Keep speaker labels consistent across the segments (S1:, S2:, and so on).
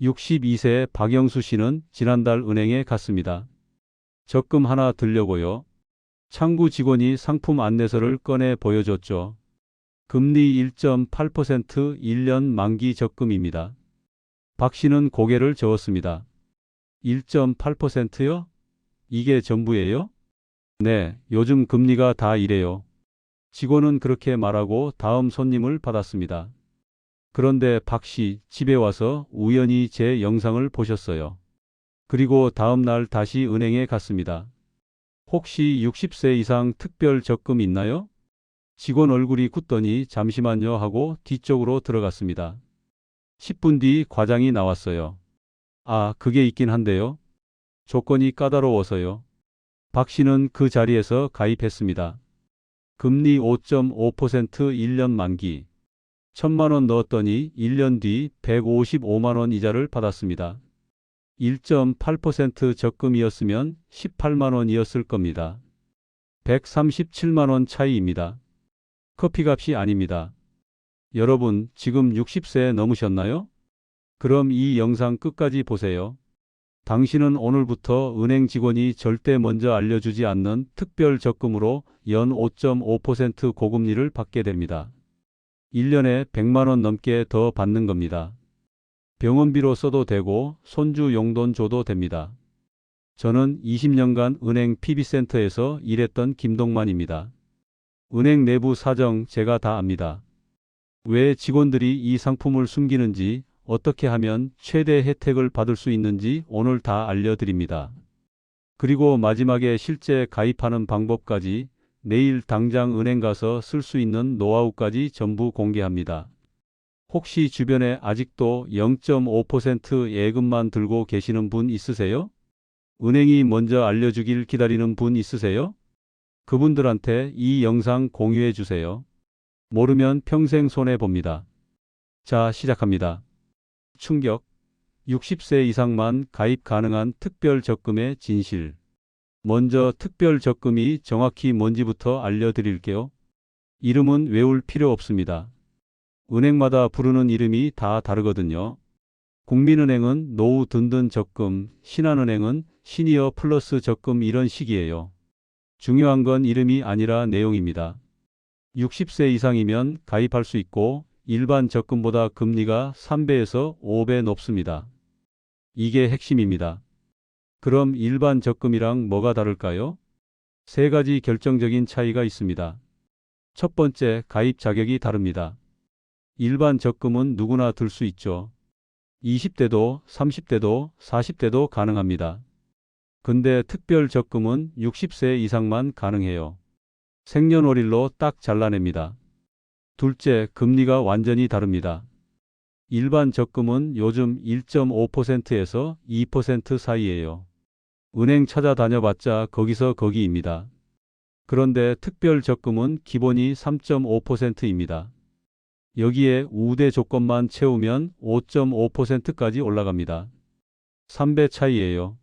S1: 62세 박영수 씨는 지난달 은행에 갔습니다. 적금 하나 들려고요. 창구 직원이 상품 안내서를 꺼내 보여줬죠. 금리 1.8% 1년 만기 적금입니다. 박 씨는 고개를 저었습니다. 1.8%요? 이게 전부예요? 네, 요즘 금리가 다 이래요. 직원은 그렇게 말하고 다음 손님을 받았습니다. 그런데 박 씨 집에 와서 우연히 제 영상을 보셨어요. 그리고 다음 날 다시 은행에 갔습니다. 혹시 60세 이상 특별 적금 있나요? 직원 얼굴이 굳더니 잠시만요 하고 뒤쪽으로 들어갔습니다. 10분 뒤 과장이 나왔어요. 아, 그게 있긴 한데요. 조건이 까다로워서요. 박 씨는 그 자리에서 가입했습니다. 금리 5.5% 1년 만기. 1,000만 원 넣었더니 1년 뒤 155만 원 이자를 받았습니다. 1.8% 적금이었으면 18만 원이었을 겁니다. 137만 원 차이입니다. 커피값이 아닙니다. 여러분, 지금 60세 넘으셨나요? 그럼 이 영상 끝까지 보세요. 당신은 오늘부터 은행 직원이 절대 먼저 알려주지 않는 특별 적금으로 연 5.5% 고금리를 받게 됩니다. 1년에 100만 원 넘게 더 받는 겁니다. 병원비로 써도 되고 손주 용돈 줘도 됩니다. 저는 20년간 은행 PB센터에서 일했던 김동만입니다. 은행 내부 사정 제가 다 압니다. 왜 직원들이 이 상품을 숨기는지, 어떻게 하면 최대 혜택을 받을 수 있는지 오늘 다 알려드립니다. 그리고 마지막에 실제 가입하는 방법까지, 내일 당장 은행 가서 쓸 수 있는 노하우까지 전부 공개합니다. 혹시 주변에 아직도 0.5% 예금만 들고 계시는 분 있으세요? 은행이 먼저 알려주길 기다리는 분 있으세요? 그분들한테 이 영상 공유해 주세요. 모르면 평생 손해봅니다. 자, 시작합니다. 충격. 60세 이상만 가입 가능한 특별 적금의 진실. 먼저 특별 적금이 정확히 뭔지부터 알려드릴게요. 이름은 외울 필요 없습니다. 은행마다 부르는 이름이 다 다르거든요. 국민은행은 노후 든든 적금, 신한은행은 시니어 플러스 적금 이런 식이에요. 중요한 건 이름이 아니라 내용입니다. 60세 이상이면 가입할 수 있고 일반 적금보다 금리가 3배에서 5배 높습니다. 이게 핵심입니다. 그럼 일반 적금이랑 뭐가 다를까요? 세 가지 결정적인 차이가 있습니다. 첫 번째, 가입 자격이 다릅니다. 일반 적금은 누구나 들 수 있죠. 20대도, 30대도, 40대도 가능합니다. 근데 특별 적금은 60세 이상만 가능해요. 생년월일로 딱 잘라냅니다. 둘째, 금리가 완전히 다릅니다. 일반 적금은 요즘 1.5%에서 2% 사이예요. 은행 찾아다녀봤자 거기서 거기입니다. 그런데 특별 적금은 기본이 3.5%입니다. 여기에 우대 조건만 채우면 5.5%까지 올라갑니다. 3배 차이예요.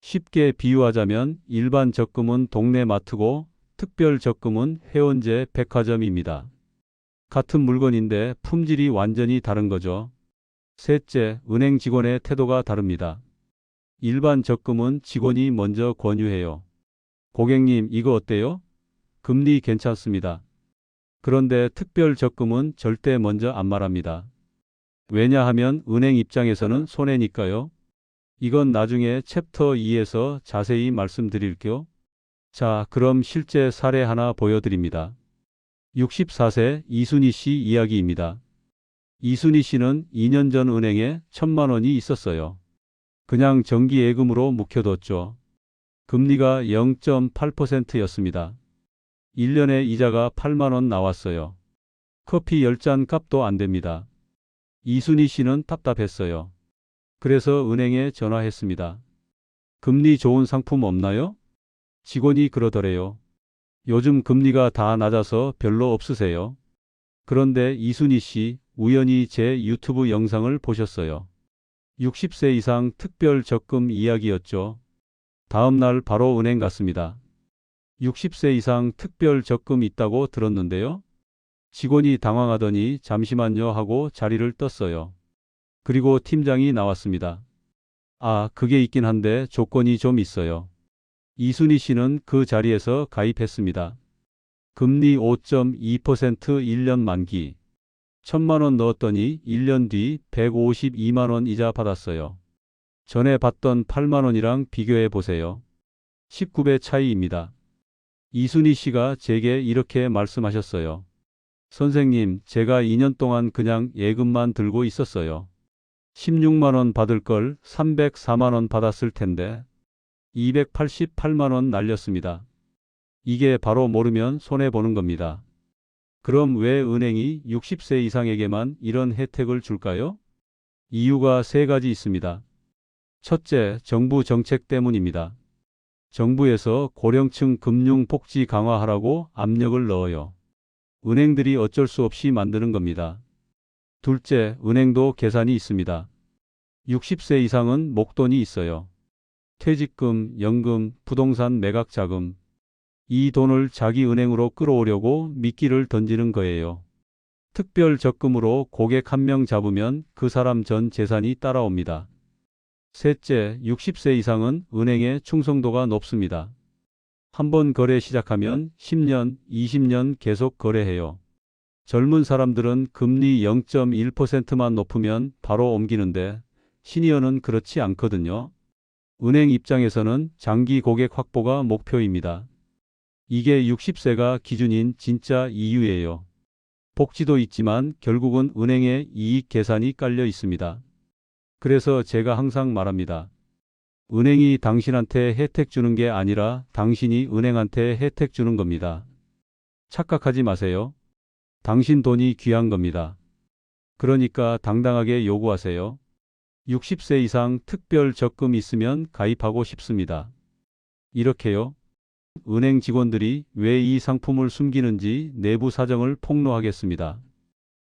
S1: 쉽게 비유하자면 일반 적금은 동네 마트고 특별 적금은 해운제 백화점입니다. 같은 물건인데 품질이 완전히 다른 거죠. 셋째, 은행 직원의 태도가 다릅니다. 일반 적금은 직원이 먼저 권유해요. 고객님, 이거 어때요? 금리 괜찮습니다. 그런데 특별 적금은 절대 먼저 안 말합니다. 왜냐하면 은행 입장에서는 손해니까요. 이건 나중에 챕터 2에서 자세히 말씀드릴게요. 자, 그럼 실제 사례 하나 보여드립니다. 64세 이순희 씨 이야기입니다. 이순희 씨는 2년 전 은행에 1,000만 원이 있었어요. 그냥 정기 예금으로 묵혀뒀죠. 금리가 0.8%였습니다. 1년에 이자가 8만 원 나왔어요. 커피 10잔 값도 안 됩니다. 이순희 씨는 답답했어요. 그래서 은행에 전화했습니다. 금리 좋은 상품 없나요? 직원이 그러더래요. 요즘 금리가 다 낮아서 별로 없으세요. 그런데 이순희 씨 우연히 제 유튜브 영상을 보셨어요. 60세 이상 특별 적금 이야기였죠. 다음 날 바로 은행 갔습니다. 60세 이상 특별 적금 있다고 들었는데요. 직원이 당황하더니 잠시만요 하고 자리를 떴어요. 그리고 팀장이 나왔습니다. 아, 그게 있긴 한데 조건이 좀 있어요. 이순희 씨는 그 자리에서 가입했습니다. 금리 5.2% 1년 만기. 1,000만 원 넣었더니 1년 뒤 152만 원 이자 받았어요. 전에 받던 8만 원이랑 비교해 보세요. 19배 차이입니다. 이순희 씨가 제게 이렇게 말씀하셨어요. 선생님, 제가 2년 동안 그냥 예금만 들고 있었어요. 16만 원 받을 걸 304만 원 받았을 텐데 288만 원 날렸습니다. 이게 바로 모르면 손해보는 겁니다. 그럼 왜 은행이 60세 이상에게만 이런 혜택을 줄까요? 이유가 세 가지 있습니다. 첫째, 정부 정책 때문입니다. 정부에서 고령층 금융 복지 강화하라고 압력을 넣어요. 은행들이 어쩔 수 없이 만드는 겁니다. 둘째, 은행도 계산이 있습니다. 60세 이상은 목돈이 있어요. 퇴직금, 연금, 부동산 매각 자금. 이 돈을 자기 은행으로 끌어오려고 미끼를 던지는 거예요. 특별 적금으로 고객 한 명 잡으면 그 사람 전 재산이 따라옵니다. 셋째, 60세 이상은 은행의 충성도가 높습니다. 한번 거래 시작하면 10년, 20년 계속 거래해요. 젊은 사람들은 금리 0.1%만 높으면 바로 옮기는데 시니어는 그렇지 않거든요. 은행 입장에서는 장기 고객 확보가 목표입니다. 이게 60세가 기준인 진짜 이유예요. 복지도 있지만 결국은 은행의 이익 계산이 깔려 있습니다. 그래서 제가 항상 말합니다. 은행이 당신한테 혜택 주는 게 아니라 당신이 은행한테 혜택 주는 겁니다. 착각하지 마세요. 당신 돈이 귀한 겁니다. 그러니까 당당하게 요구하세요. 60세 이상 특별 적금 있으면 가입하고 싶습니다. 이렇게요. 은행 직원들이 왜 이 상품을 숨기는지 내부 사정을 폭로하겠습니다.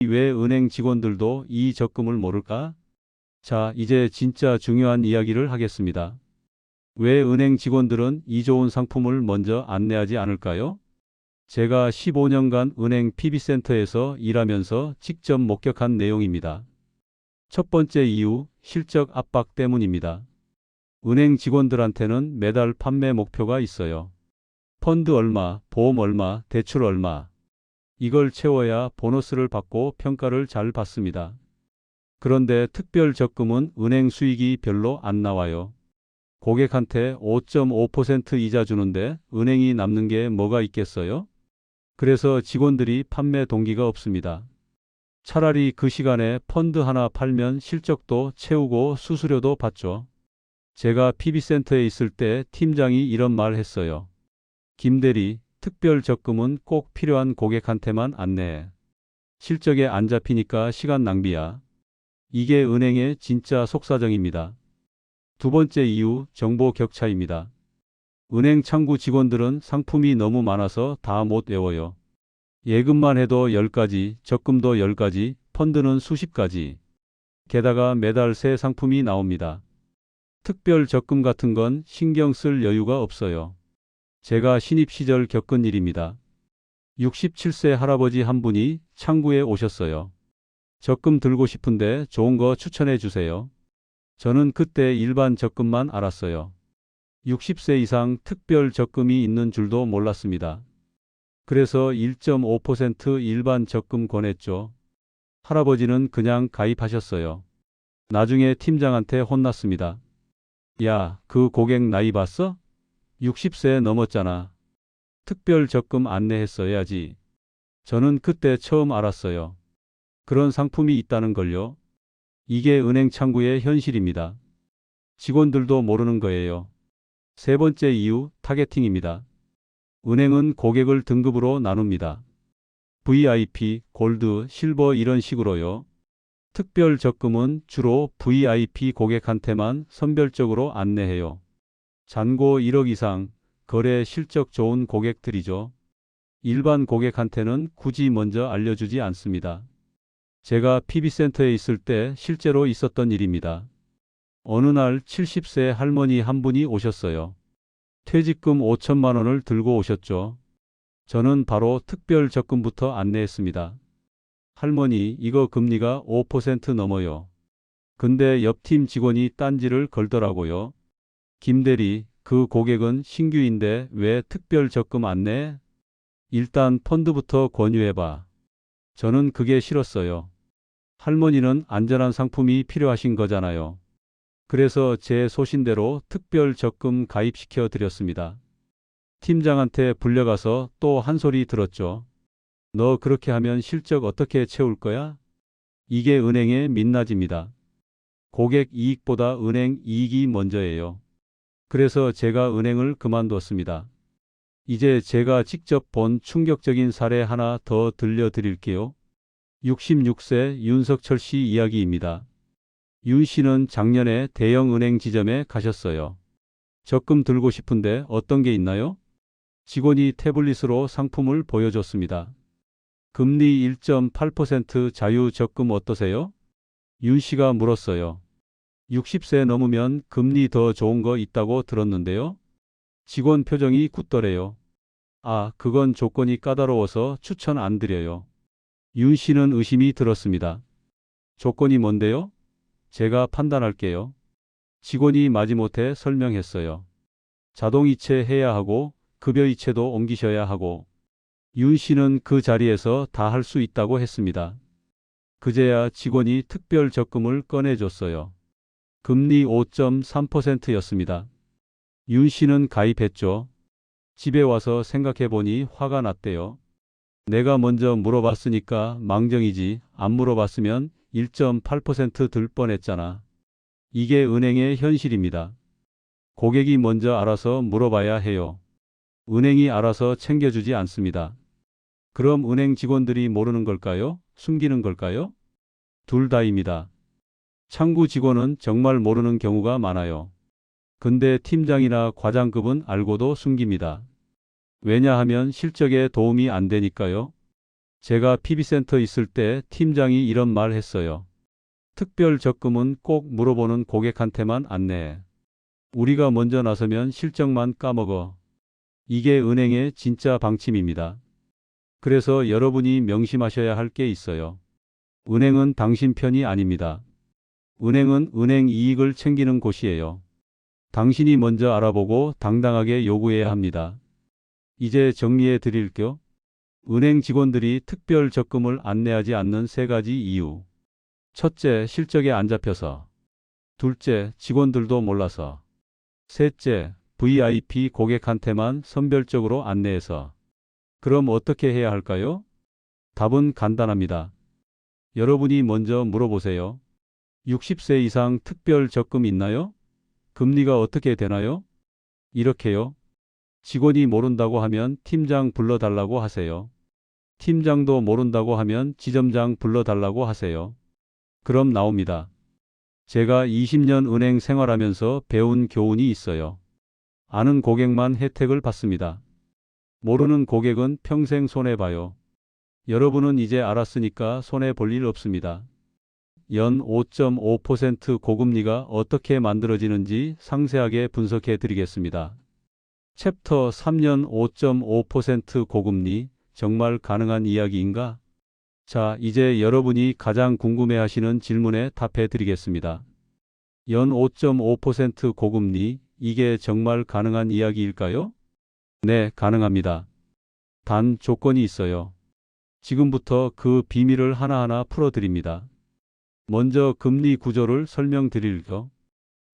S1: 왜 은행 직원들도 이 적금을 모를까? 자, 이제 진짜 중요한 이야기를 하겠습니다. 왜 은행 직원들은 이 좋은 상품을 먼저 안내하지 않을까요? 제가 15년간 은행 PB센터에서 일하면서 직접 목격한 내용입니다. 첫 번째 이유, 실적 압박 때문입니다. 은행 직원들한테는 매달 판매 목표가 있어요. 펀드 얼마, 보험 얼마, 대출 얼마. 이걸 채워야 보너스를 받고 평가를 잘 받습니다. 그런데 특별 적금은 은행 수익이 별로 안 나와요. 고객한테 5.5% 이자 주는데 은행이 남는 게 뭐가 있겠어요? 그래서 직원들이 판매 동기가 없습니다. 차라리 그 시간에 펀드 하나 팔면 실적도 채우고 수수료도 받죠. 제가 PB센터에 있을 때 팀장이 이런 말 했어요. 김대리, 특별 적금은 꼭 필요한 고객한테만 안내해. 실적에 안 잡히니까 시간 낭비야. 이게 은행의 진짜 속사정입니다. 두 번째 이유, 정보 격차입니다. 은행 창구 직원들은 상품이 너무 많아서 다 못 외워요. 예금만 해도 10가지, 적금도 10가지, 펀드는 수십 가지. 게다가 매달 새 상품이 나옵니다. 특별 적금 같은 건 신경 쓸 여유가 없어요. 제가 신입 시절 겪은 일입니다. 67세 할아버지 한 분이 창구에 오셨어요. 적금 들고 싶은데 좋은 거 추천해 주세요. 저는 그때 일반 적금만 알았어요. 60세 이상 특별 적금이 있는 줄도 몰랐습니다. 그래서 1.5% 일반 적금 권했죠. 할아버지는 그냥 가입하셨어요. 나중에 팀장한테 혼났습니다. 야, 그 고객 나이 봤어? 60세 넘었잖아. 특별 적금 안내했어야지. 저는 그때 처음 알았어요. 그런 상품이 있다는 걸요. 이게 은행 창구의 현실입니다. 직원들도 모르는 거예요. 세 번째 이유, 타겟팅입니다. 은행은 고객을 등급으로 나눕니다. VIP, 골드, 실버 이런 식으로요. 특별 적금은 주로 VIP 고객한테만 선별적으로 안내해요. 잔고 1억 이상, 거래 실적 좋은 고객들이죠. 일반 고객한테는 굳이 먼저 알려주지 않습니다. 제가 PB센터에 있을 때 실제로 있었던 일입니다. 어느 날 70세 할머니 한 분이 오셨어요. 퇴직금 5천만 원을 들고 오셨죠. 저는 바로 특별 적금부터 안내했습니다. 할머니, 이거 금리가 5% 넘어요. 근데 옆팀 직원이 딴지를 걸더라고요. 김 대리, 그 고객은 신규인데 왜 특별 적금 안 내? 일단 펀드부터 권유해봐. 저는 그게 싫었어요. 할머니는 안전한 상품이 필요하신 거잖아요. 그래서 제 소신대로 특별 적금 가입시켜 드렸습니다. 팀장한테 불려가서 또 한 소리 들었죠. 너 그렇게 하면 실적 어떻게 채울 거야? 이게 은행의 민낯입니다. 고객 이익보다 은행 이익이 먼저예요. 그래서 제가 은행을 그만뒀습니다. 이제 제가 직접 본 충격적인 사례 하나 더 들려드릴게요. 66세 윤석철 씨 이야기입니다. 윤 씨는 작년에 대형 은행 지점에 가셨어요. 적금 들고 싶은데 어떤 게 있나요? 직원이 태블릿으로 상품을 보여줬습니다. 금리 1.8% 자유 적금 어떠세요? 윤 씨가 물었어요. 60세 넘으면 금리 더 좋은 거 있다고 들었는데요. 직원 표정이 굳더래요. 아, 그건 조건이 까다로워서 추천 안 드려요. 윤 씨는 의심이 들었습니다. 조건이 뭔데요? 제가 판단할게요. 직원이 마지못해 설명했어요. 자동이체 해야 하고 급여이체도 옮기셔야 하고. 윤 씨는 그 자리에서 다 할 수 있다고 했습니다. 그제야 직원이 특별 적금을 꺼내줬어요. 금리 5.3%였습니다. 윤 씨는 가입했죠. 집에 와서 생각해보니 화가 났대요. 내가 먼저 물어봤으니까 망정이지, 안 물어봤으면 1.8% 들 뻔했잖아. 이게 은행의 현실입니다. 고객이 먼저 알아서 물어봐야 해요. 은행이 알아서 챙겨주지 않습니다. 그럼 은행 직원들이 모르는 걸까요? 숨기는 걸까요? 둘 다입니다. 창구 직원은 정말 모르는 경우가 많아요. 근데 팀장이나 과장급은 알고도 숨깁니다. 왜냐하면 실적에 도움이 안 되니까요. 제가 PB센터 있을 때 팀장이 이런 말 했어요. 특별 적금은 꼭 물어보는 고객한테만 안내해. 우리가 먼저 나서면 실적만 까먹어. 이게 은행의 진짜 방침입니다. 그래서 여러분이 명심하셔야 할 게 있어요. 은행은 당신 편이 아닙니다. 은행은 은행 이익을 챙기는 곳이에요. 당신이 먼저 알아보고 당당하게 요구해야 합니다. 이제 정리해 드릴게요. 은행 직원들이 특별 적금을 안내하지 않는 세 가지 이유. 첫째, 실적에 안 잡혀서. 둘째, 직원들도 몰라서. 셋째, VIP 고객한테만 선별적으로 안내해서. 그럼 어떻게 해야 할까요? 답은 간단합니다. 여러분이 먼저 물어보세요. 60세 이상 특별 적금 있나요? 금리가 어떻게 되나요? 이렇게요. 직원이 모른다고 하면 팀장 불러달라고 하세요. 팀장도 모른다고 하면 지점장 불러달라고 하세요. 그럼 나옵니다. 제가 20년 은행 생활하면서 배운 교훈이 있어요. 아는 고객만 혜택을 받습니다. 모르는 고객은 평생 손해봐요. 여러분은 이제 알았으니까 손해볼 일 없습니다. 연 5.5% 고금리가 어떻게 만들어지는지 상세하게 분석해 드리겠습니다. 챕터 3년 5.5% 고금리, 정말 가능한 이야기인가? 자, 이제 여러분이 가장 궁금해하시는 질문에 답해 드리겠습니다. 연 5.5% 고금리, 이게 정말 가능한 이야기일까요? 네, 가능합니다. 단 조건이 있어요. 지금부터 그 비밀을 하나하나 풀어드립니다. 먼저 금리 구조를 설명드릴게요.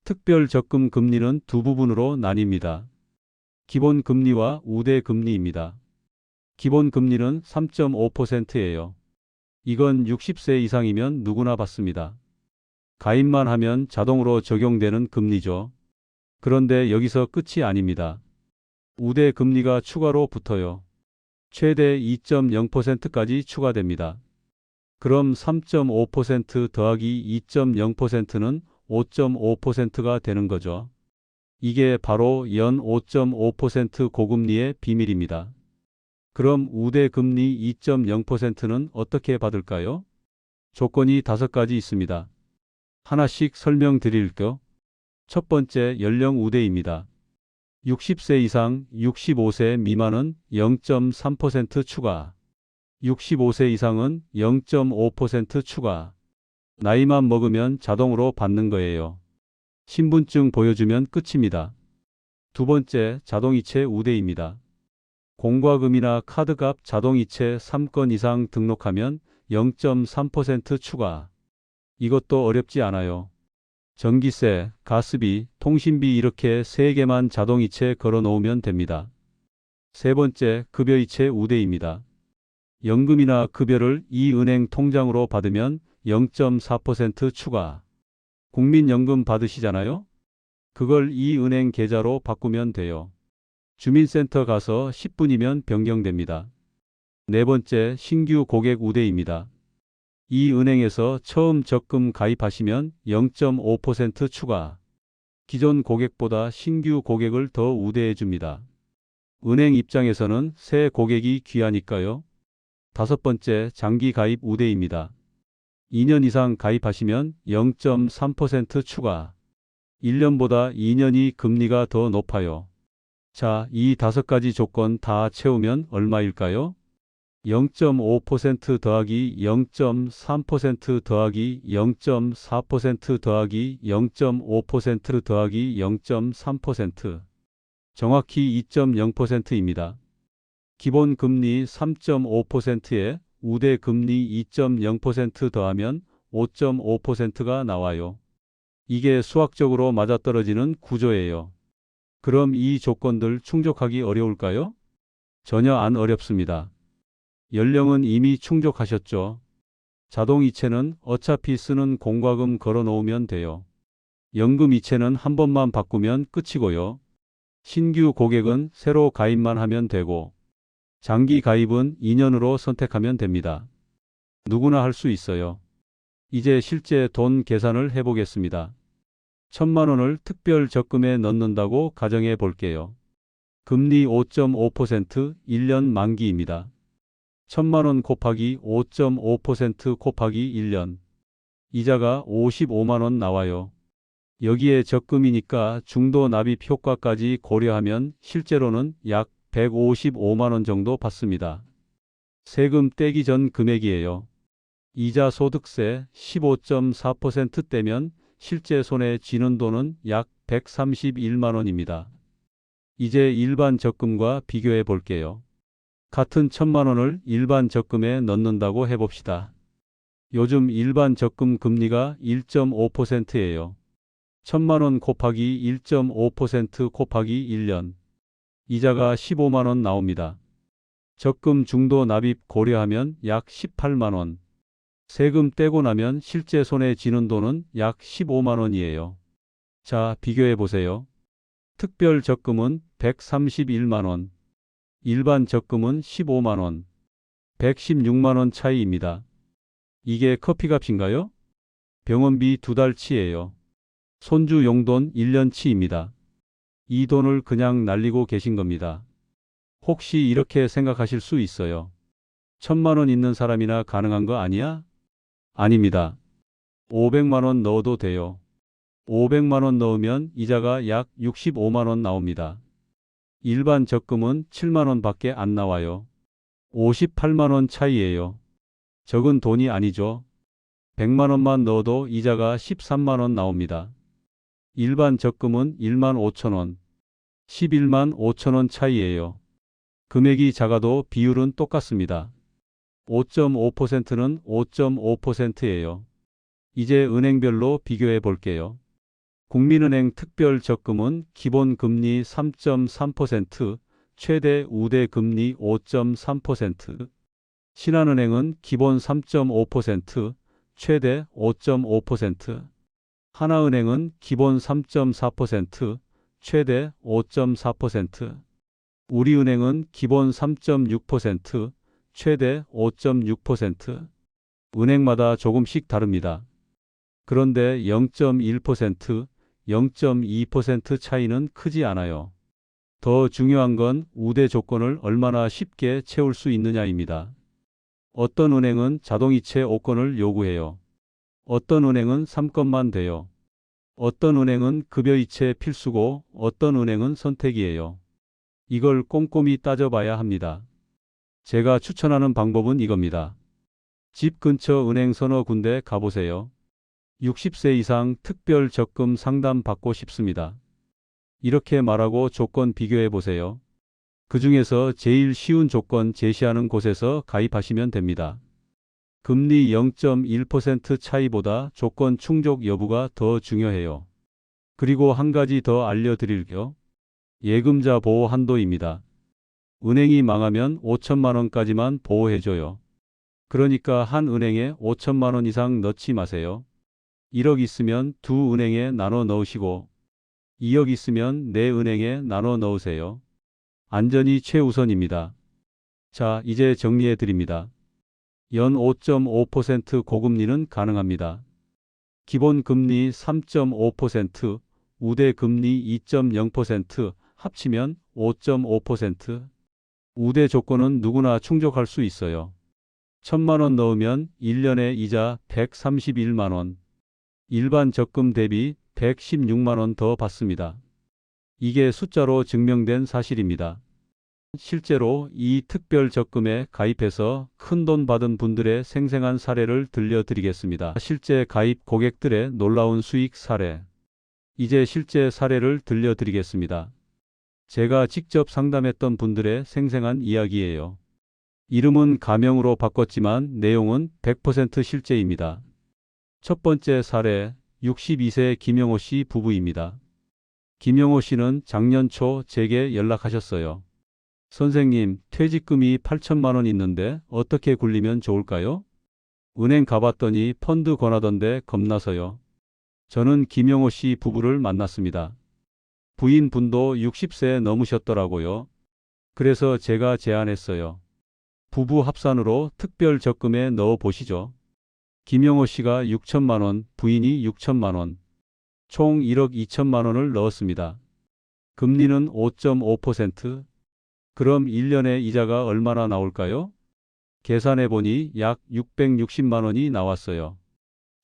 S1: 특별 적금 금리는 두 부분으로 나뉩니다. 기본 금리와 우대 금리입니다. 기본 금리는 3.5%예요. 이건 60세 이상이면 누구나 받습니다. 가입만 하면 자동으로 적용되는 금리죠. 그런데 여기서 끝이 아닙니다. 우대 금리가 추가로 붙어요. 최대 2.0%까지 추가됩니다. 그럼 3.5% 더하기 2.0%는 5.5%가 되는 거죠. 이게 바로 연 5.5% 고금리의 비밀입니다. 그럼 우대 금리 2.0%는 어떻게 받을까요? 조건이 5가지 있습니다. 하나씩 설명드릴게요. 첫 번째, 연령 우대입니다. 60세 이상, 65세 미만은 0.3% 추가, 65세 이상은 0.5% 추가, 나이만 먹으면 자동으로 받는 거예요. 신분증 보여주면 끝입니다. 두 번째, 자동이체 우대입니다. 공과금이나 카드값 자동이체 3건 이상 등록하면 0.3% 추가. 이것도 어렵지 않아요. 전기세, 가스비, 통신비 이렇게 3개만 자동이체 걸어 놓으면 됩니다. 세 번째, 급여이체 우대입니다. 연금이나 급여를 이 은행 통장으로 받으면 0.4% 추가. 국민연금 받으시잖아요? 그걸 이 은행 계좌로 바꾸면 돼요. 주민센터 가서 10분이면 변경됩니다. 네 번째, 신규 고객 우대입니다. 이 은행에서 처음 적금 가입하시면 0.5% 추가. 기존 고객보다 신규 고객을 더 우대해 줍니다. 은행 입장에서는 새 고객이 귀하니까요. 다섯 번째, 장기 가입 우대입니다. 2년 이상 가입하시면 0.3% 추가. 1년보다 2년이 금리가 더 높아요. 자, 이 5가지 조건 다 채우면 얼마일까요? 0.5% 더하기 0.3% 더하기 0.4% 더하기 0.5% 더하기 0.3%. 정확히 2.0%입니다. 기본 금리 3.5%에 우대 금리 2.0% 더하면 5.5%가 나와요. 이게 수학적으로 맞아떨어지는 구조예요. 그럼 이 조건들 충족하기 어려울까요? 전혀 안 어렵습니다. 연령은 이미 충족하셨죠. 자동이체는 어차피 쓰는 공과금 걸어 놓으면 돼요. 연금이체는 한 번만 바꾸면 끝이고요. 신규 고객은 새로 가입만 하면 되고, 장기 가입은 2년으로 선택하면 됩니다. 누구나 할 수 있어요. 이제 실제 돈 계산을 해보겠습니다. 1,000만 원을 특별 적금에 넣는다고 가정해 볼게요. 금리 5.5% 1년 만기입니다. 1,000만 원 곱하기 5.5% 곱하기 1년. 이자가 55만 원 나와요. 여기에 적금이니까 중도 납입 효과까지 고려하면 실제로는 약 155만 원 정도 받습니다. 세금 떼기 전 금액이에요. 이자 소득세 15.4% 떼면 실제 손에 쥐는 돈은 약 131만 원입니다. 이제 일반 적금과 비교해 볼게요. 같은 1,000만 원을 일반 적금에 넣는다고 해봅시다. 요즘 일반 적금 금리가 1.5%예요. 1,000만 원 곱하기 1.5% 곱하기 1년. 이자가 15만 원 나옵니다. 적금 중도 납입 고려하면 약 18만 원. 세금 떼고 나면 실제 손에 쥐는 돈은 약 15만 원이에요. 자, 비교해 보세요. 특별 적금은 131만 원. 일반 적금은 15만 원. 116만 원 차이입니다. 이게 커피값인가요? 병원비 2달치예요. 손주 용돈 1년치입니다. 이 돈을 그냥 날리고 계신 겁니다. 혹시 이렇게 생각하실 수 있어요. 1,000만 원 있는 사람이나 가능한 거 아니야? 아닙니다. 500만 원 넣어도 돼요. 500만 원 넣으면 이자가 약 65만 원 나옵니다. 일반 적금은 7만 원밖에 안 나와요. 58만 원 차이예요. 적은 돈이 아니죠. 100만 원만 넣어도 이자가 13만 원 나옵니다. 일반 적금은 1만 5천 원, 11만 5천 원 차이예요. 금액이 작아도 비율은 똑같습니다. 5.5%는 5.5%예요. 이제 은행별로 비교해 볼게요. 국민은행 특별 적금은 기본 금리 3.3%, 최대 우대 금리 5.3%. 신한은행은 기본 3.5%, 최대 5.5%. 하나은행은 기본 3.4%, 최대 5.4%. 우리은행은 기본 3.6%, 최대 5.6%. 은행마다 조금씩 다릅니다. 그런데 0.1%, 0.2% 차이는 크지 않아요. 더 중요한 건 우대 조건을 얼마나 쉽게 채울 수 있느냐입니다. 어떤 은행은 자동이체 5건을 요구해요. 어떤 은행은 3건만 돼요. 어떤 은행은 급여이체 필수고 어떤 은행은 선택이에요. 이걸 꼼꼼히 따져봐야 합니다. 제가 추천하는 방법은 이겁니다. 집 근처 은행 서너 군데 가보세요. 60세 이상 특별 적금 상담 받고 싶습니다. 이렇게 말하고 조건 비교해 보세요. 그 중에서 제일 쉬운 조건 제시하는 곳에서 가입하시면 됩니다. 금리 0.1% 차이보다 조건 충족 여부가 더 중요해요. 그리고 한 가지 더 알려드릴게요. 예금자 보호 한도입니다. 은행이 망하면 5천만 원까지만 보호해줘요. 그러니까 한 은행에 5천만 원 이상 넣지 마세요. 1억 있으면 두 은행에 나눠 넣으시고 2억 있으면 네 은행에 나눠 넣으세요. 안전이 최우선입니다. 자, 이제 정리해 드립니다. 연 5.5% 고금리는 가능합니다. 기본금리 3.5%, 우대금리 2.0%, 합치면 5.5%. 우대 조건은 누구나 충족할 수 있어요. 1,000만 원 넣으면 1년에 이자 131만 원, 일반 적금 대비 116만 원 더 받습니다. 이게 숫자로 증명된 사실입니다. 실제로 이 특별 적금에 가입해서 큰돈 받은 분들의 생생한 사례를 들려드리겠습니다. 실제 가입 고객들의 놀라운 수익 사례. 이제 실제 사례를 들려드리겠습니다. 제가 직접 상담했던 분들의 생생한 이야기예요. 이름은 가명으로 바꿨지만 내용은 100% 실제입니다. 첫 번째 사례, 62세 김영호 씨 부부입니다. 김영호 씨는 작년 초 제게 연락하셨어요. 선생님, 퇴직금이 8천만 원 있는데 어떻게 굴리면 좋을까요? 은행 가봤더니 펀드 권하던데 겁나서요. 저는 김영호 씨 부부를 만났습니다. 부인분도 60세 넘으셨더라고요. 그래서 제가 제안했어요. 부부 합산으로 특별 적금에 넣어 보시죠. 김영호 씨가 6천만 원, 부인이 6천만 원, 총 1억 2천만 원을 넣었습니다. 금리는 5.5%. 그럼 1년에 이자가 얼마나 나올까요? 계산해 보니 약 660만 원이 나왔어요.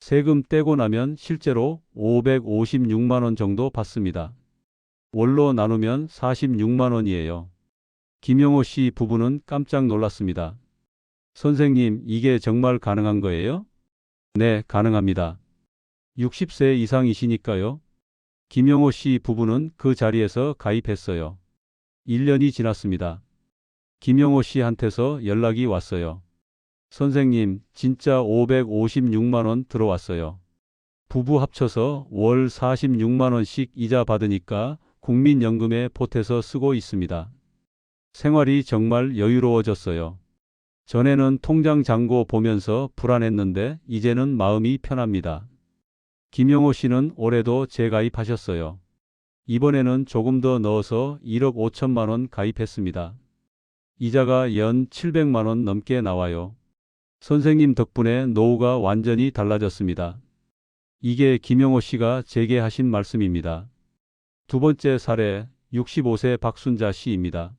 S1: 세금 떼고 나면 실제로 556만 원 정도 받습니다. 월로 나누면 46만 원이에요. 김영호 씨 부부는 깜짝 놀랐습니다. 선생님, 이게 정말 가능한 거예요? 네, 가능합니다. 60세 이상이시니까요. 김영호 씨 부부는 그 자리에서 가입했어요. 1년이 지났습니다. 김영호 씨한테서 연락이 왔어요. 선생님, 진짜 556만 원 들어왔어요. 부부 합쳐서 월 46만 원씩 이자 받으니까 국민연금에 보태서 쓰고 있습니다. 생활이 정말 여유로워졌어요. 전에는 통장 잔고 보면서 불안했는데 이제는 마음이 편합니다. 김영호 씨는 올해도 재가입하셨어요. 이번에는 조금 더 넣어서 1억 5천만 원 가입했습니다. 이자가 연 700만 원 넘게 나와요. 선생님 덕분에 노후가 완전히 달라졌습니다. 이게 김영호 씨가 제게 하신 말씀입니다. 두 번째 사례, 65세 박순자 씨입니다.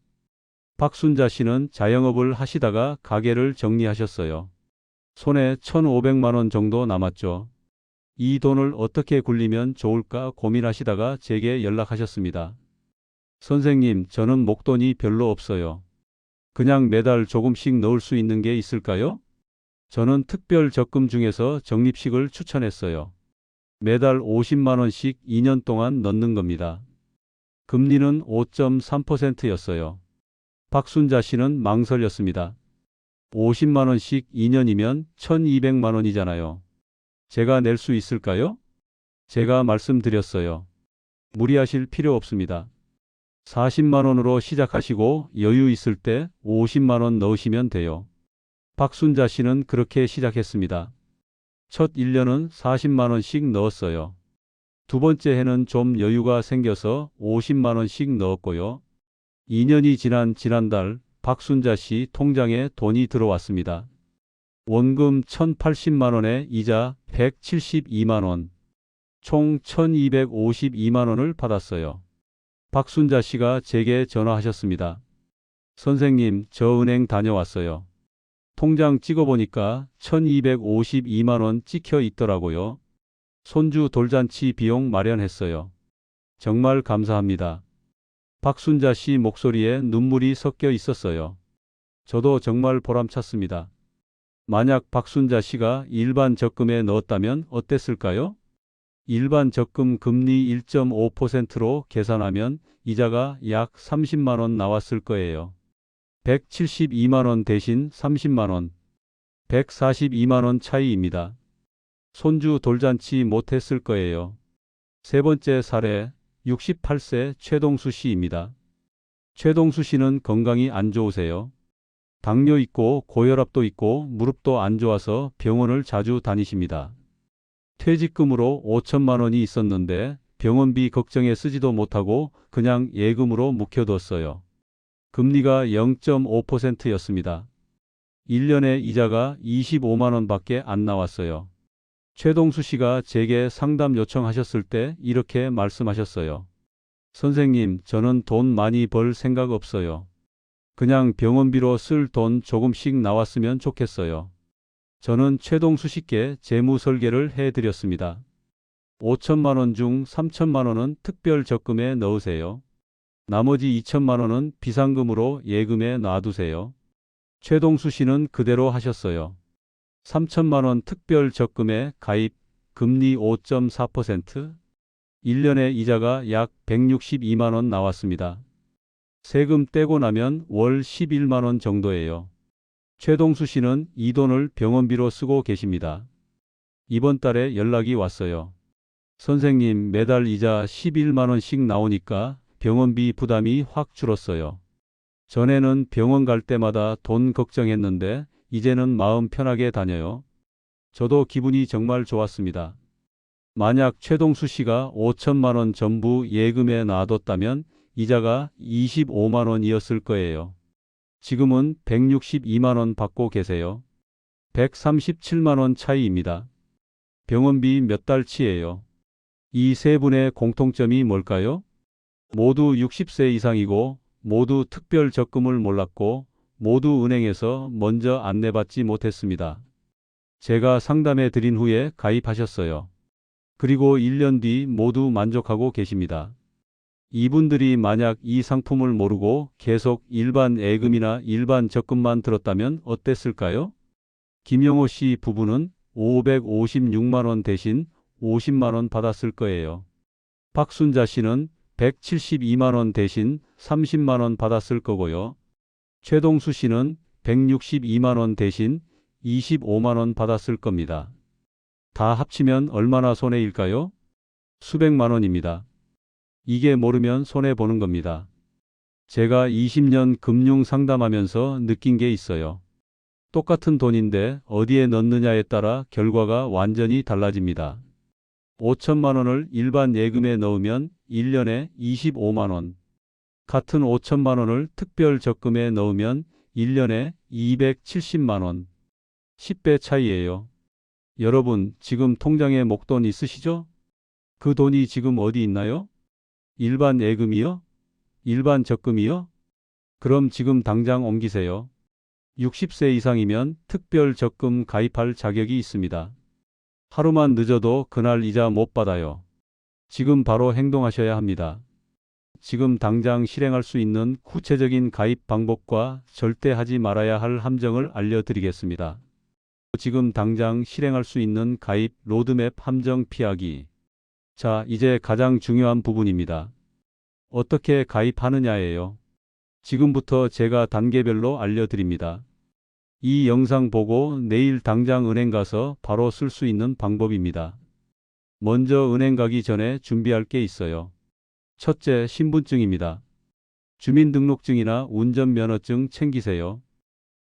S1: 박순자 씨는 자영업을 하시다가 가게를 정리하셨어요. 손에 1,500만 원 정도 남았죠. 이 돈을 어떻게 굴리면 좋을까 고민하시다가 제게 연락하셨습니다. 선생님, 저는 목돈이 별로 없어요. 그냥 매달 조금씩 넣을 수 있는 게 있을까요? 저는 특별 적금 중에서 적립식을 추천했어요. 매달 50만 원씩 2년 동안 넣는 겁니다. 금리는 5.3%였어요. 박순자 씨는 망설였습니다. 50만 원씩 2년이면 1,200만 원이잖아요. 제가 낼 수 있을까요? 제가 말씀드렸어요. 무리하실 필요 없습니다. 40만 원으로 시작하시고 여유 있을 때 50만 원 넣으시면 돼요. 박순자 씨는 그렇게 시작했습니다. 첫 1년은 40만 원씩 넣었어요. 두 번째 해는 좀 여유가 생겨서 50만 원씩 넣었고요. 2년이 지난 지난달 박순자 씨 통장에 돈이 들어왔습니다. 원금 1,080만 원에 이자 172만 원, 총 1,252만 원을 받았어요. 박순자 씨가 제게 전화하셨습니다. 선생님, 저 은행 다녀왔어요. 통장 찍어보니까 1,252만 원 찍혀 있더라고요. 손주 돌잔치 비용 마련했어요. 정말 감사합니다. 박순자 씨 목소리에 눈물이 섞여 있었어요. 저도 정말 보람찼습니다. 만약 박순자 씨가 일반 적금에 넣었다면 어땠을까요? 일반 적금 금리 1.5%로 계산하면 이자가 약 30만 원 나왔을 거예요. 172만 원 대신 30만 원, 142만 원 차이입니다. 손주 돌잔치 못했을 거예요. 세 번째 사례, 68세 최동수 씨입니다. 최동수 씨는 건강이 안 좋으세요. 당뇨 있고 고혈압도 있고 무릎도 안 좋아서 병원을 자주 다니십니다. 퇴직금으로 5천만 원이 있었는데 병원비 걱정에 쓰지도 못하고 그냥 예금으로 묵혀뒀어요. 금리가 0.5%였습니다. 1년에 이자가 25만 원밖에 안 나왔어요. 최동수 씨가 제게 상담 요청하셨을 때 이렇게 말씀하셨어요. 선생님, 저는 돈 많이 벌 생각 없어요. 그냥 병원비로 쓸 돈 조금씩 나왔으면 좋겠어요. 저는 최동수 씨께 재무 설계를 해드렸습니다. 5천만 원 중 3천만 원은 특별 적금에 넣으세요. 나머지 2천만 원은 비상금으로 예금에 놔두세요. 최동수 씨는 그대로 하셨어요. 3천만 원 특별 적금에 가입, 금리 5.4%, 1년에 이자가 약 162만 원 나왔습니다. 세금 떼고 나면 월 11만 원 정도예요. 최동수 씨는 이 돈을 병원비로 쓰고 계십니다. 이번 달에 연락이 왔어요. 선생님, 매달 이자 11만 원씩 나오니까 병원비 부담이 확 줄었어요. 전에는 병원 갈 때마다 돈 걱정했는데 이제는 마음 편하게 다녀요. 저도 기분이 정말 좋았습니다. 만약 최동수 씨가 5천만 원 전부 예금에 놔뒀다면 이자가 25만 원이었을 거예요. 지금은 162만 원 받고 계세요. 137만 원 차이입니다. 병원비 몇 달치예요. 이 세 분의 공통점이 뭘까요? 모두 60세 이상이고 모두 특별 적금을 몰랐고 모두 은행에서 먼저 안내받지 못했습니다. 제가 상담해 드린 후에 가입하셨어요. 그리고 1년 뒤 모두 만족하고 계십니다. 이분들이 만약 이 상품을 모르고 계속 일반 예금이나 일반 적금만 들었다면 어땠을까요? 김영호 씨 부부는 556만 원 대신 50만 원 받았을 거예요. 박순자 씨는 172만 원 대신 30만 원 받았을 거고요. 최동수 씨는 162만 원 대신 25만 원 받았을 겁니다. 다 합치면 얼마나 손해일까요? 수백만 원입니다. 이게 모르면 손해보는 겁니다. 제가 20년 금융 상담하면서 느낀 게 있어요. 똑같은 돈인데 어디에 넣느냐에 따라 결과가 완전히 달라집니다. 5천만 원을 일반 예금에 넣으면 1년에 25만 원. 같은 5천만 원을 특별 적금에 넣으면 1년에 270만 원. 10배 차이예요. 여러분, 지금 통장에 목돈 있으시죠? 그 돈이 지금 어디 있나요? 일반 예금이요? 일반 적금이요? 그럼 지금 당장 옮기세요. 60세 이상이면 특별 적금 가입할 자격이 있습니다. 하루만 늦어도 그날 이자 못 받아요. 지금 바로 행동하셔야 합니다. 지금 당장 실행할 수 있는 구체적인 가입 방법과 절대 하지 말아야 할 함정을 알려드리겠습니다. 지금 당장 실행할 수 있는 가입 로드맵 함정 피하기. 자, 이제 가장 중요한 부분입니다. 어떻게 가입하느냐예요. 지금부터 제가 단계별로 알려드립니다. 이 영상 보고 내일 당장 은행 가서 바로 쓸 수 있는 방법입니다. 먼저 은행 가기 전에 준비할 게 있어요. 첫째, 신분증입니다. 주민등록증이나 운전면허증 챙기세요.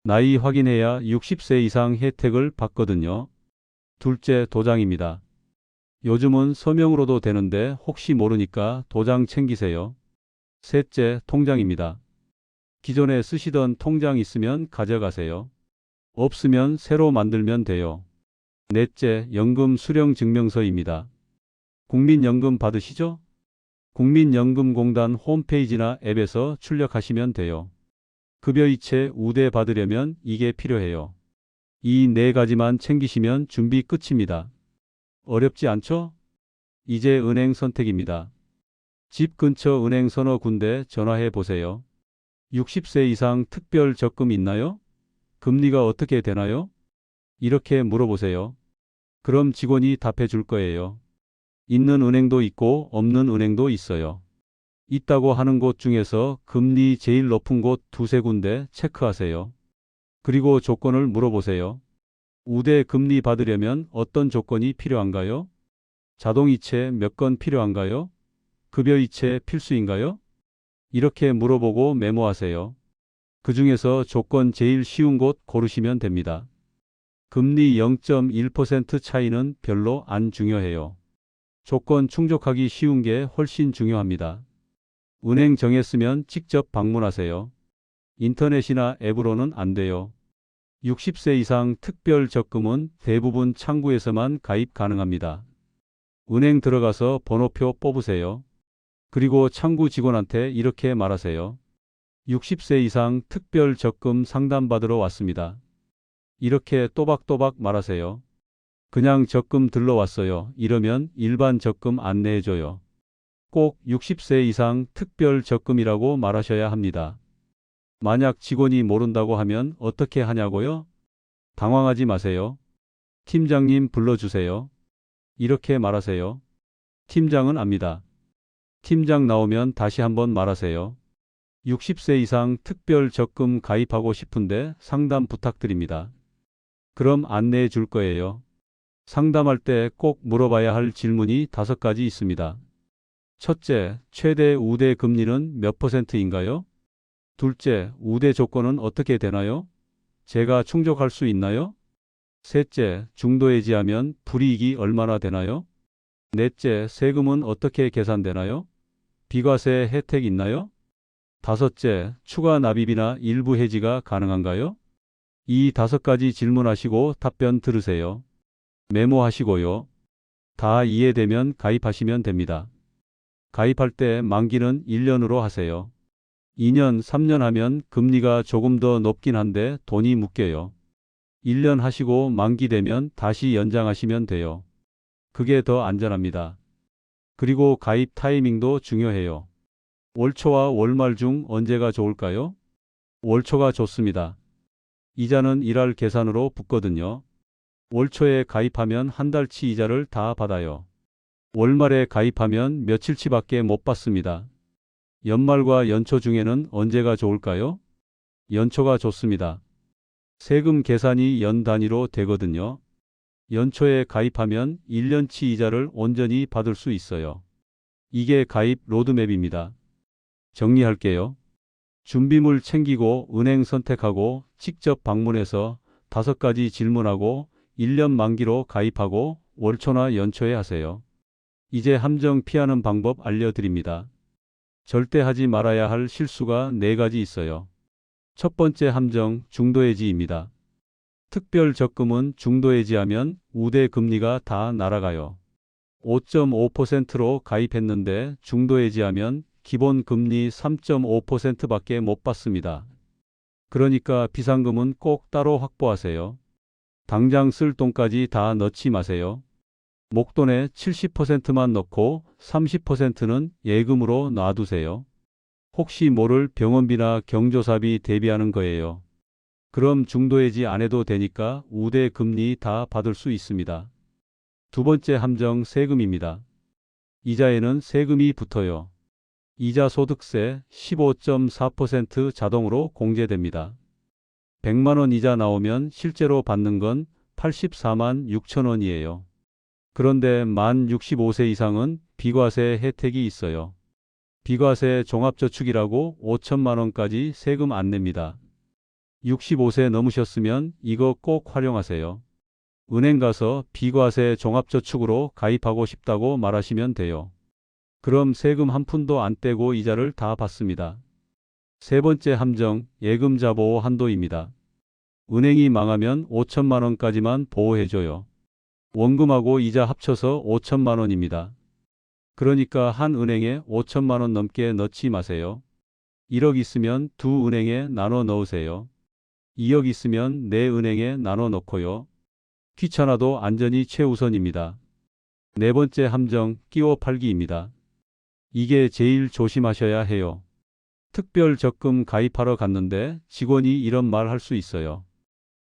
S1: 나이 확인해야 60세 이상 혜택을 받거든요. 둘째, 도장입니다. 요즘은 서명으로도 되는데 혹시 모르니까 도장 챙기세요. 셋째, 통장입니다. 기존에 쓰시던 통장 있으면 가져가세요. 없으면 새로 만들면 돼요. 넷째, 연금 수령 증명서입니다. 국민연금 받으시죠? 국민연금공단 홈페이지나 앱에서 출력하시면 돼요. 급여이체 우대 받으려면 이게 필요해요. 이 네 가지만 챙기시면 준비 끝입니다. 어렵지 않죠? 이제 은행 선택입니다. 집 근처 은행 서너 군데 전화해 보세요. 60세 이상 특별 적금 있나요? 금리가 어떻게 되나요? 이렇게 물어보세요. 그럼 직원이 답해 줄 거예요. 있는 은행도 있고 없는 은행도 있어요. 있다고 하는 곳 중에서 금리 제일 높은 곳 두세 군데 체크하세요. 그리고 조건을 물어보세요. 우대 금리 받으려면 어떤 조건이 필요한가요? 자동이체 몇 건 필요한가요? 급여이체 필수인가요? 이렇게 물어보고 메모하세요. 그 중에서 조건 제일 쉬운 곳 고르시면 됩니다. 금리 0.1% 차이는 별로 안 중요해요. 조건 충족하기 쉬운 게 훨씬 중요합니다. 은행 정했으면 직접 방문하세요. 인터넷이나 앱으로는 안 돼요. 60세 이상 특별 적금은 대부분 창구에서만 가입 가능합니다. 은행 들어가서 번호표 뽑으세요. 그리고 창구 직원한테 이렇게 말하세요. 60세 이상 특별 적금 상담받으러 왔습니다. 이렇게 또박또박 말하세요. 그냥 적금 들러왔어요. 이러면 일반 적금 안내해줘요. 꼭 60세 이상 특별 적금이라고 말하셔야 합니다. 만약 직원이 모른다고 하면 어떻게 하냐고요? 당황하지 마세요. 팀장님 불러주세요. 이렇게 말하세요. 팀장은 압니다. 팀장 나오면 다시 한번 말하세요. 60세 이상 특별 적금 가입하고 싶은데 상담 부탁드립니다. 그럼 안내해 줄 거예요. 상담할 때 꼭 물어봐야 할 질문이 5가지 있습니다. 첫째, 최대 우대 금리는 몇 %인가요? 둘째, 우대 조건은 어떻게 되나요? 제가 충족할 수 있나요? 셋째, 중도 해지하면 불이익이 얼마나 되나요? 넷째, 세금은 어떻게 계산되나요? 비과세 혜택 있나요? 다섯째, 추가 납입이나 일부 해지가 가능한가요? 이 5가지 질문하시고 답변 들으세요. 메모하시고요. 다 이해되면 가입하시면 됩니다. 가입할 때 만기는 1년으로 하세요. 2년, 3년 하면 금리가 조금 더 높긴 한데 돈이 묶여요. 1년 하시고 만기 되면 다시 연장하시면 돼요. 그게 더 안전합니다. 그리고 가입 타이밍도 중요해요. 월초와 월말 중 언제가 좋을까요? 월초가 좋습니다. 이자는 일할 계산으로 붙거든요. 월초에 가입하면 한 달치 이자를 다 받아요. 월말에 가입하면 며칠치밖에 못 받습니다. 연말과 연초 중에는 언제가 좋을까요? 연초가 좋습니다. 세금 계산이 연 단위로 되거든요. 연초에 가입하면 1년치 이자를 온전히 받을 수 있어요. 이게 가입 로드맵입니다. 정리할게요. 준비물 챙기고 은행 선택하고 직접 방문해서 5가지 질문하고 1년 만기로 가입하고 월초나 연초에 하세요. 이제 함정 피하는 방법 알려드립니다. 절대 하지 말아야 할 실수가 4가지 있어요. 첫 번째 함정, 중도해지입니다. 특별 적금은 중도해지하면 우대 금리가 다 날아가요. 5.5%로 가입했는데 중도해지하면 기본 금리 3.5%밖에 못 받습니다. 그러니까 비상금은 꼭 따로 확보하세요. 당장 쓸 돈까지 다 넣지 마세요. 목돈의 70%만 넣고 30%는 예금으로 놔두세요. 혹시 모를 병원비나 경조사비 대비하는 거예요. 그럼 중도해지 안 해도 되니까 우대 금리 다 받을 수 있습니다. 두 번째 함정 세금입니다. 이자에는 세금이 붙어요. 이자 소득세 15.4% 자동으로 공제됩니다. 100만 원 이자 나오면 실제로 받는 건 84만 6천 원이에요. 그런데 만 65세 이상은 비과세 혜택이 있어요. 비과세 종합저축이라고 5천만 원까지 세금 안 냅니다. 65세 넘으셨으면 이거 꼭 활용하세요. 은행 가서 비과세 종합저축으로 가입하고 싶다고 말하시면 돼요. 그럼 세금 한 푼도 안 떼고 이자를 다 받습니다. 세 번째 함정, 예금자 보호 한도입니다. 은행이 망하면 5천만 원까지만 보호해줘요. 원금하고 이자 합쳐서 5천만 원입니다. 그러니까 한 은행에 5천만 원 넘게 넣지 마세요. 1억 있으면 두 은행에 나눠 넣으세요. 2억 있으면 네 은행에 나눠 넣고요. 귀찮아도 안전이 최우선입니다. 네 번째 함정, 끼워 팔기입니다. 이게 제일 조심하셔야 해요. 특별 적금 가입하러 갔는데 직원이 이런 말 할 수 있어요.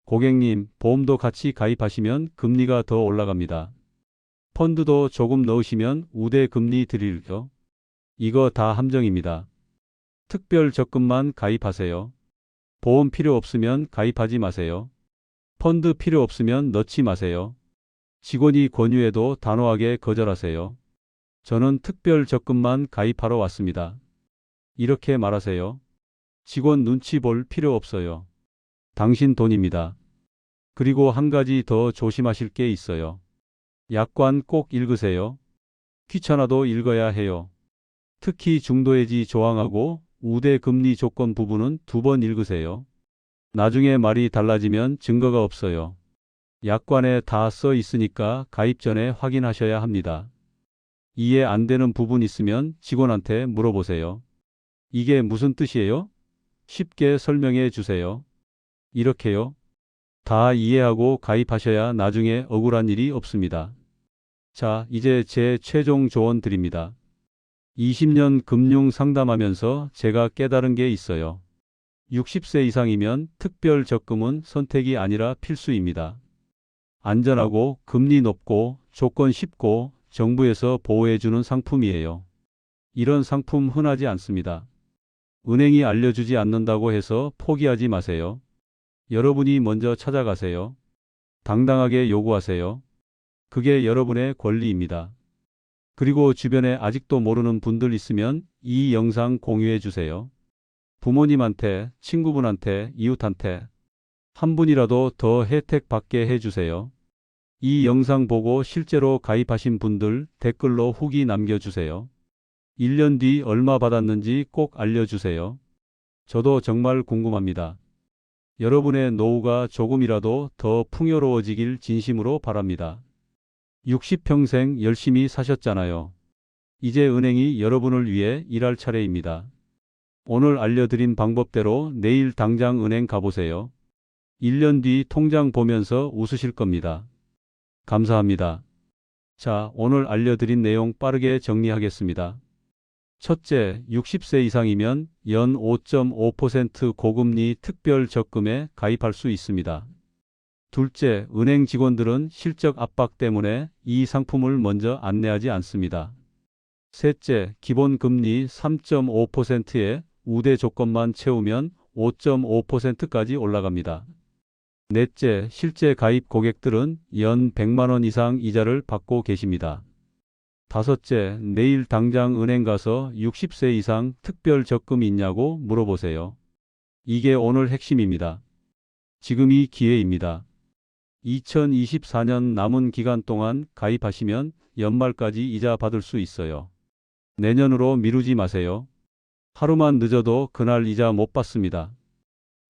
S1: 고객님, 보험도 같이 가입하시면 금리가 더 올라갑니다. 펀드도 조금 넣으시면 우대 금리 드릴게요. 이거 다 함정입니다. 특별 적금만 가입하세요. 보험 필요 없으면 가입하지 마세요. 펀드 필요 없으면 넣지 마세요. 직원이 권유해도 단호하게 거절하세요. 저는 특별 적금만 가입하러 왔습니다. 이렇게 말하세요. 직원 눈치 볼 필요 없어요. 당신 돈입니다. 그리고 한 가지 더 조심하실 게 있어요. 약관 꼭 읽으세요. 귀찮아도 읽어야 해요. 특히 중도해지 조항하고 우대 금리 조건 부분은 2번 읽으세요. 나중에 말이 달라지면 증거가 없어요. 약관에 다 써 있으니까 가입 전에 확인하셔야 합니다. 이해 안 되는 부분 있으면 직원한테 물어보세요. 이게 무슨 뜻이에요? 쉽게 설명해 주세요. 이렇게요. 다 이해하고 가입하셔야 나중에 억울한 일이 없습니다. 자, 이제 제 최종 조언 드립니다. 20년 금융 상담하면서 제가 깨달은 게 있어요. 60세 이상이면 특별 적금은 선택이 아니라 필수입니다. 안전하고 금리 높고 조건 쉽고 정부에서 보호해주는 상품이에요. 이런 상품 흔하지 않습니다. 은행이 알려주지 않는다고 해서 포기하지 마세요. 여러분이 먼저 찾아가세요. 당당하게 요구하세요. 그게 여러분의 권리입니다. 그리고 주변에 아직도 모르는 분들 있으면 이 영상 공유해 주세요. 부모님한테, 친구분한테, 이웃한테 한 분이라도 더 혜택 받게 해주세요. 이 영상 보고 실제로 가입하신 분들 댓글로 후기 남겨주세요. 1년 뒤 얼마 받았는지 꼭 알려주세요. 저도 정말 궁금합니다. 여러분의 노후가 조금이라도 더 풍요로워지길 진심으로 바랍니다. 60평생 열심히 사셨잖아요. 이제 은행이 여러분을 위해 일할 차례입니다. 오늘 알려드린 방법대로 내일 당장 은행 가보세요. 1년 뒤 통장 보면서 웃으실 겁니다. 감사합니다. 자, 오늘 알려드린 내용 빠르게 정리하겠습니다. 첫째, 60세 이상이면 연 5.5% 고금리 특별 적금에 가입할 수 있습니다. 둘째, 은행 직원들은 실적 압박 때문에 이 상품을 먼저 안내하지 않습니다. 셋째, 기본 금리 3.5%의 우대 조건만 채우면 5.5%까지 올라갑니다. 넷째, 실제 가입 고객들은 연 100만 원 이상 이자를 받고 계십니다. 다섯째, 내일 당장 은행 가서 60세 이상 특별 적금 있냐고 물어보세요. 이게 오늘 핵심입니다. 지금이 기회입니다. 2024년 남은 기간 동안 가입하시면 연말까지 이자 받을 수 있어요. 내년으로 미루지 마세요. 하루만 늦어도 그날 이자 못 받습니다.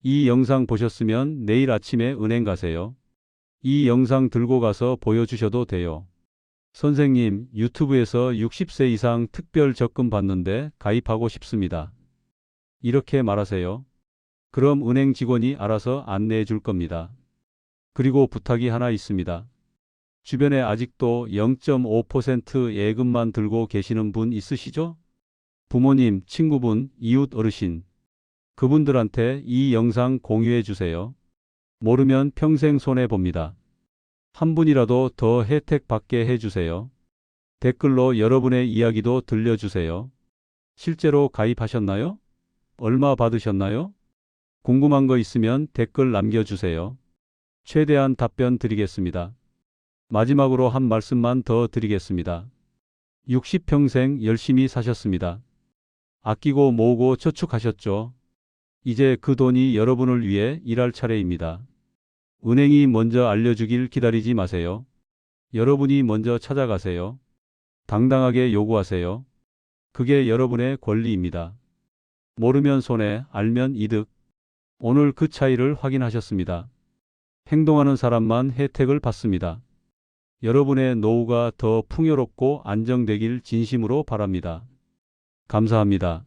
S1: 이 영상 보셨으면 내일 아침에 은행 가세요. 이 영상 들고 가서 보여주셔도 돼요. 선생님, 유튜브에서 60세 이상 특별 적금 받는데 가입하고 싶습니다. 이렇게 말하세요. 그럼 은행 직원이 알아서 안내해 줄 겁니다. 그리고 부탁이 하나 있습니다. 주변에 아직도 0.5% 예금만 들고 계시는 분 있으시죠? 부모님, 친구분, 이웃 어르신. 그분들한테 이 영상 공유해 주세요. 모르면 평생 손해봅니다. 한 분이라도 더 혜택 받게 해주세요. 댓글로 여러분의 이야기도 들려주세요. 실제로 가입하셨나요? 얼마 받으셨나요? 궁금한 거 있으면 댓글 남겨주세요. 최대한 답변 드리겠습니다. 마지막으로 한 말씀만 더 드리겠습니다. 60평생 열심히 사셨습니다. 아끼고 모으고 저축하셨죠? 이제 그 돈이 여러분을 위해 일할 차례입니다. 은행이 먼저 알려주길 기다리지 마세요. 여러분이 먼저 찾아가세요. 당당하게 요구하세요. 그게 여러분의 권리입니다. 모르면 손해, 알면 이득. 오늘 그 차이를 확인하셨습니다. 행동하는 사람만 혜택을 받습니다. 여러분의 노후가 더 풍요롭고 안정되길 진심으로 바랍니다. 감사합니다.